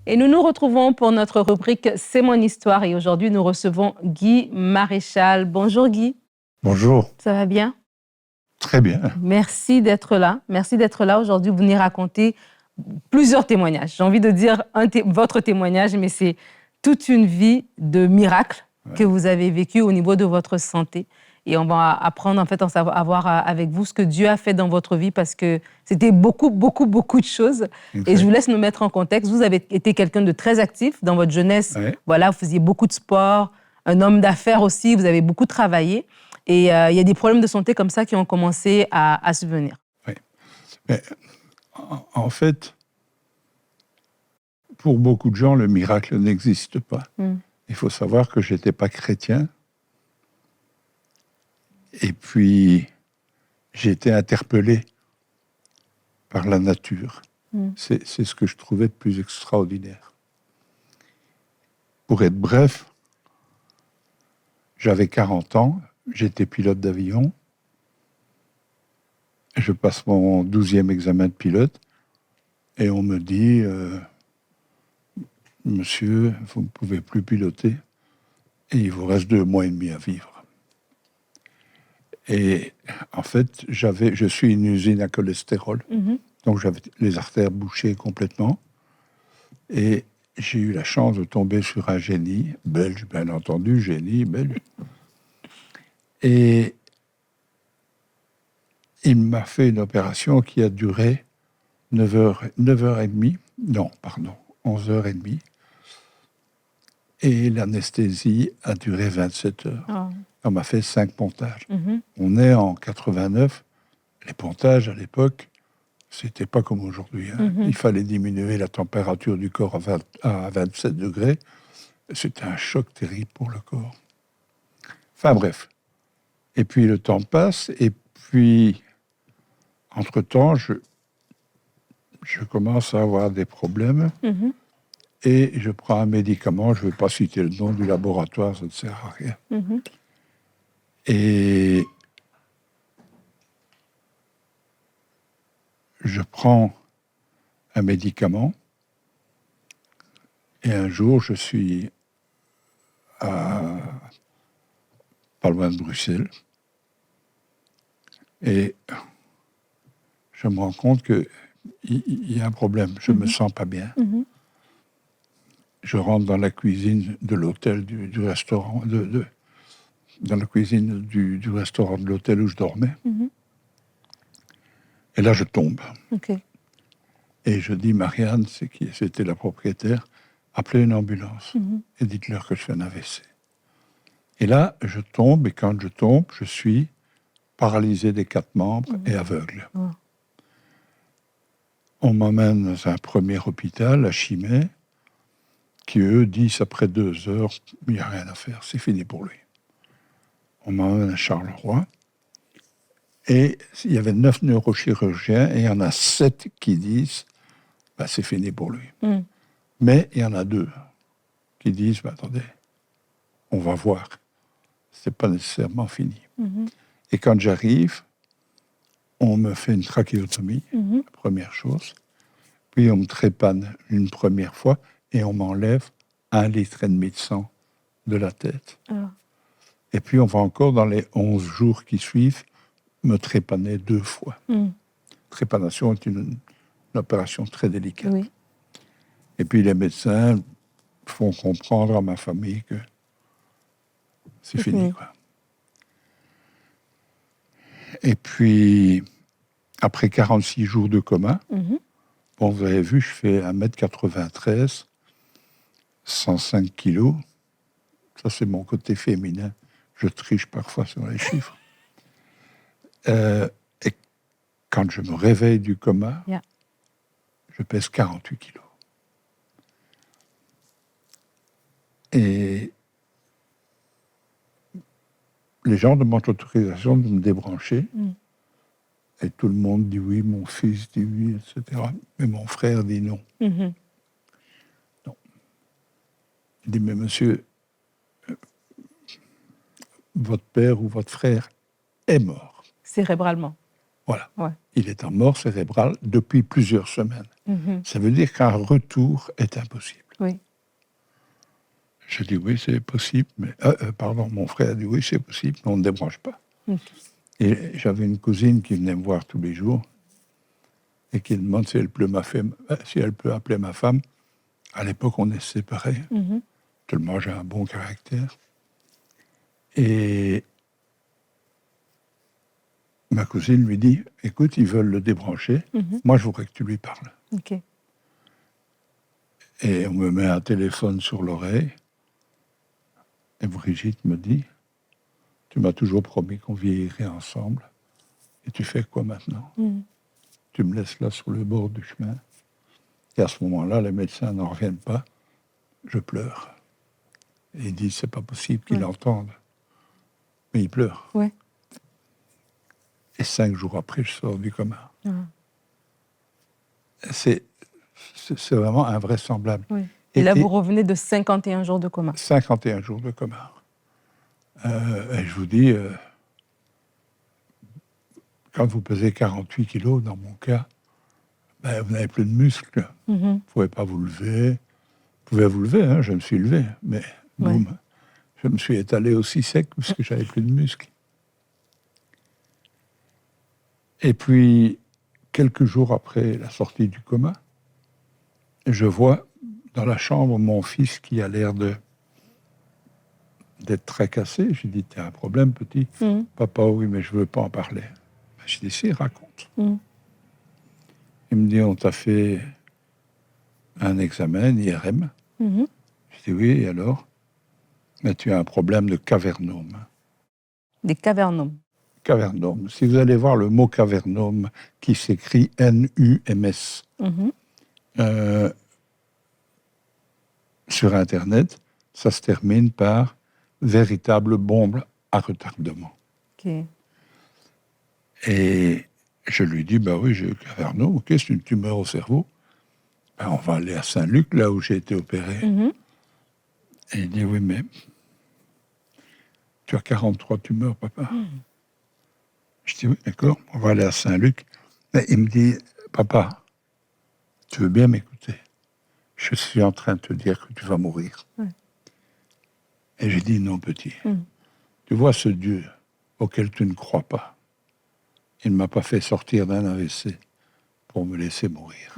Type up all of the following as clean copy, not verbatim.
Et nous nous retrouvons pour notre rubrique C'est mon histoire. Et aujourd'hui, nous recevons Guy Maréchal. Bonjour Guy. Bonjour. Ça va bien? Très bien. Merci d'être là. Merci d'être là aujourd'hui. Vous venez raconter plusieurs témoignages. J'ai envie de dire votre témoignage, mais c'est toute une vie de miracle que vous avez vécu au niveau de votre santé. Et on va apprendre en fait à voir avec vous ce que Dieu a fait dans votre vie parce que c'était beaucoup de choses. Exact. Et je vous laisse nous mettre en contexte. Vous avez été quelqu'un de très actif dans votre jeunesse. Ouais. Voilà, vous faisiez beaucoup de sport, un homme d'affaires aussi, vous avez beaucoup travaillé. Et il y a des problèmes de santé comme ça qui ont commencé à subvenir. Oui. Mais, en fait, pour beaucoup de gens, le miracle n'existe pas. Il faut savoir que je n'étais pas chrétien. Et puis, j'ai été interpellé par la nature. C'est ce que je trouvais de plus extraordinaire. Pour être bref, j'avais 40 ans, j'étais pilote d'avion. Je passe mon 12e examen de pilote et on me dit « Monsieur, vous ne pouvez plus piloter et il vous reste 2 mois et demi à vivre. » Et en fait, je suis une usine à cholestérol, donc j'avais les artères bouchées complètement. Et j'ai eu la chance de tomber sur un génie, belge, bien entendu, génie belge. Et il m'a fait une opération qui a duré 11h30. Et l'anesthésie a duré 27 heures. Oh. On m'a fait 5 pontages. On est en 89. Les pontages, à l'époque, c'était pas comme aujourd'hui. Il fallait diminuer la température du corps à 27 degrés. C'était un choc terrible pour le corps. Enfin bref. Et puis le temps passe, et puis, entre-temps, je commence à avoir des problèmes, et je prends un médicament, je ne vais pas citer le nom du laboratoire, ça ne sert à rien. Et je prends un médicament, et un jour, je suis pas loin de Bruxelles, et je me rends compte qu'il y a un problème, je ne me sens pas bien. Je rentre dans la cuisine de l'hôtel, du restaurant, dans la cuisine du restaurant de l'hôtel où je dormais. Et là, je tombe. Okay. Et je dis, Marianne, c'était la propriétaire, appelez une ambulance et dites-leur que je fais un AVC. Et là, je tombe, et quand je tombe, je suis paralysé des 4 membres et aveugle. On m'emmène dans un premier hôpital, à Chimay, qui, eux, disent, après 2 heures, il n'y a rien à faire, c'est fini pour lui. On m'emmène à Charleroi, et il y avait 9 neurochirurgiens, et il y en a 7 qui disent, c'est fini pour lui. Mais il y en a 2 qui disent, attendez, on va voir, c'est pas nécessairement fini. Et quand j'arrive, on me fait une trachéotomie, la première chose, puis on me trépane une première fois, et on m'enlève 1,5 litre de sang de la tête. Et puis on va encore, dans les 11 jours qui suivent, me trépaner 2 fois. Trépanation est une opération très délicate. Oui. Et puis les médecins font comprendre à ma famille que c'est fini, quoi. Et puis, après 46 jours de coma, bon, vous avez vu, je fais 1m93, 105 kilos. Ça, c'est mon côté féminin. Je triche parfois sur les chiffres. Et quand je me réveille du coma, je pèse 48 kilos. Et les gens demandent l'autorisation de me débrancher. Et tout le monde dit oui, mon fils dit oui, etc. Mais mon frère dit non. Non. Il dit, mais monsieur, votre père ou votre frère est mort. Cérébralement. Voilà. Ouais. Il est en mort cérébrale depuis plusieurs semaines. Ça veut dire qu'un retour est impossible. Oui. Je dis oui, c'est possible, mais mon frère a dit oui, c'est possible, mais on ne débranche pas. Et j'avais une cousine qui venait me voir tous les jours et qui demande si elle peut appeler ma femme. À l'époque, on est séparés. Tellement j'ai un bon caractère. Et ma cousine lui dit, écoute, ils veulent le débrancher. Moi, je voudrais que tu lui parles. OK. Et on me met un téléphone sur l'oreille. Et Brigitte me dit, tu m'as toujours promis qu'on vieillirait ensemble. Et tu fais quoi maintenant? Tu me laisses là sur le bord du chemin. Et à ce moment-là, les médecins n'en reviennent pas. Je pleure. Et ils disent, c'est pas possible qu'ils l'entendent. Mais ils pleurent. Ouais. Et 5 jours après, je sors du coma. C'est vraiment invraisemblable. Oui. Et là, vous revenez de 51 jours de coma. 51 jours de coma. Et je vous dis, quand vous pesez 48 kilos, dans mon cas, ben, vous n'avez plus de muscles. Vous ne pouvez pas vous lever. Vous pouvez vous lever, hein, je me suis levé, mais boum, je me suis étalé aussi sec parce que j'avais plus de muscles. Et puis, quelques jours après la sortie du coma, je vois dans la chambre mon fils qui a l'air d'être tracassé. Je lui dis, t'as un problème, petit? Papa, oui, mais je ne veux pas en parler. Je dis, si, raconte. Il me dit, on t'a fait un examen, IRM. Je dis, oui, et alors? Mais tu as un problème de cavernome. Des cavernomes. Cavernome. Si vous allez voir le mot cavernome qui s'écrit N-U-M-S sur Internet, ça se termine par véritable bombe à retardement. Okay. Et je lui dis, bah oui, j'ai le cavernome, ok, c'est une tumeur au cerveau. Ben, on va aller à Saint-Luc, là où j'ai été opéré. Et il dit, oui, mais tu as 43 tumeurs, papa. Je dis, oui, d'accord, on va aller à Saint-Luc. Et il me dit, papa, tu veux bien m'écouter? Je suis en train de te dire que tu vas mourir. Et j'ai dit, non, petit. Tu vois ce Dieu auquel tu ne crois pas, il ne m'a pas fait sortir d'un AVC pour me laisser mourir.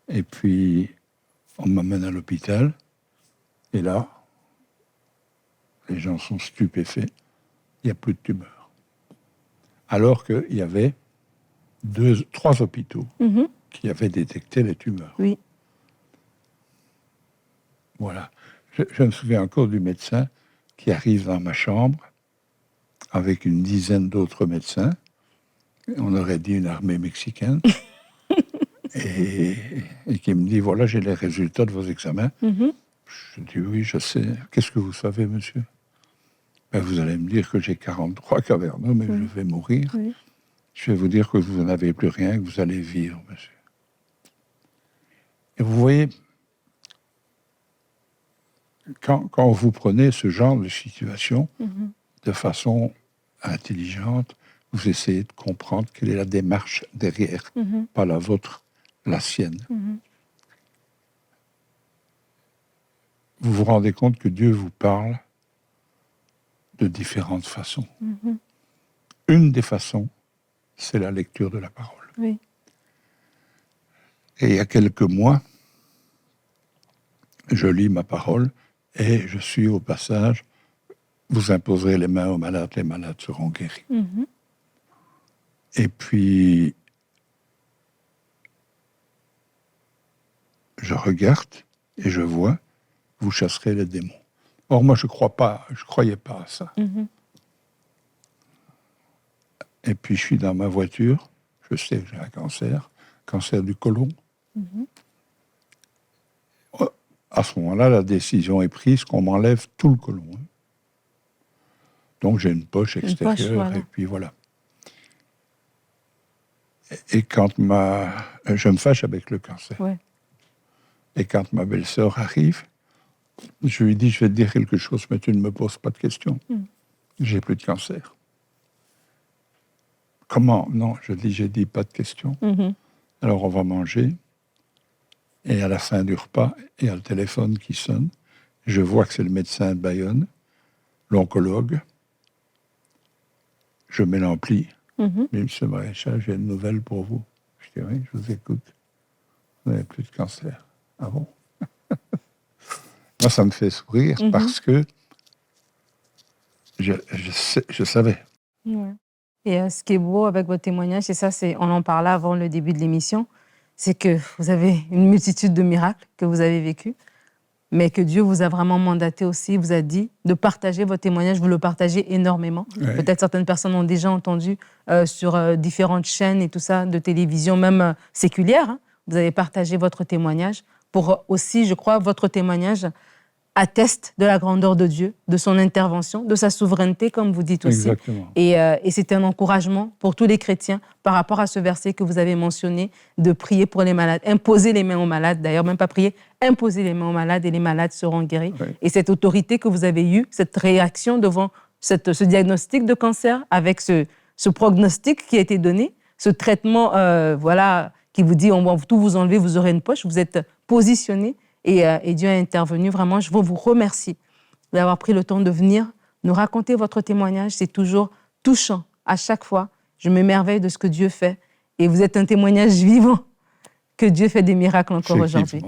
Et puis, on m'amène à l'hôpital. Et là, les gens sont stupéfaits. Il n'y a plus de tumeur. Alors qu'il y avait 3 hôpitaux qui avaient détecté les tumeurs. Oui. Voilà. Je me souviens encore du médecin qui arrive dans ma chambre avec une dizaine d'autres médecins. On aurait dit une armée mexicaine. et qui me dit, voilà, j'ai les résultats de vos examens. Je dis, oui, je sais. Qu'est-ce que vous savez, monsieur? Ben, vous allez me dire que j'ai 43 cavernomes et je vais mourir. Je vais vous dire que vous n'avez plus rien, que vous allez vivre, monsieur. Et vous voyez, quand vous prenez ce genre de situation de façon intelligente, vous essayez de comprendre quelle est la démarche derrière, pas la vôtre, la sienne. Vous vous rendez compte que Dieu vous parle de différentes façons. Une des façons, c'est la lecture de la parole. Oui. Et il y a quelques mois, je lis ma parole et je suis au passage, vous imposerez les mains aux malades, les malades seront guéris. Et puis, je regarde et je vois, vous chasserez les démons. Or, moi, je croyais pas à ça. Et puis, je suis dans ma voiture, je sais que j'ai un cancer du côlon. À ce moment-là, la décision est prise qu'on m'enlève tout le côlon. Donc, j'ai une poche extérieure, voilà. et puis voilà. Et quand je me fâche avec le cancer. Et quand ma belle-sœur arrive, je lui dis, je vais te dire quelque chose, mais tu ne me poses pas de questions. J'ai plus de cancer. Comment? Non, j'ai dit pas de questions. Alors on va manger, et à la fin du repas, il y a le téléphone qui sonne. Je vois que c'est le médecin de Bayonne, l'oncologue. Je mets l'ampli. Mhm. Mais monsieur Maréchal, j'ai une nouvelle pour vous. Je dis oui, je vous écoute. Vous n'avez plus de cancer. Ah bon? Moi, ça me fait sourire parce que je savais. Ouais. Et ce qui est beau avec votre témoignage, et ça, on en parlait avant le début de l'émission, c'est que vous avez une multitude de miracles que vous avez vécus, mais que Dieu vous a vraiment mandaté aussi, vous a dit de partager votre témoignage, vous le partagez énormément. Ouais. Peut-être certaines personnes ont déjà entendu sur différentes chaînes et tout ça, de télévision, même séculière, hein. Vous avez partagé votre témoignage pour aussi, je crois, votre témoignage atteste de la grandeur de Dieu, de son intervention, de sa souveraineté, comme vous dites aussi. Exactement. Et c'est un encouragement pour tous les chrétiens par rapport à ce verset que vous avez mentionné, de prier pour les malades, imposer les mains aux malades, d'ailleurs, même pas prier, imposer les mains aux malades et les malades seront guéris. Oui. Et cette autorité que vous avez eue, cette réaction devant ce diagnostic de cancer, avec ce prognostic qui a été donné, ce traitement voilà, qui vous dit on va tout vous enlever, vous aurez une poche, vous êtes positionné. Et Dieu a intervenu. Vraiment, je veux vous remercier d'avoir pris le temps de venir nous raconter votre témoignage. C'est toujours touchant. À chaque fois, je m'émerveille de ce que Dieu fait. Et vous êtes un témoignage vivant que Dieu fait des miracles encore aujourd'hui.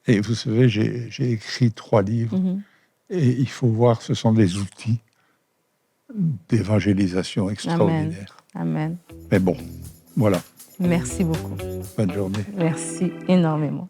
Et vous savez, j'ai écrit 3 livres. Et il faut voir, ce sont des outils d'évangélisation extraordinaires. Amen. Mais bon, voilà. Merci beaucoup. Bonne journée. Merci énormément.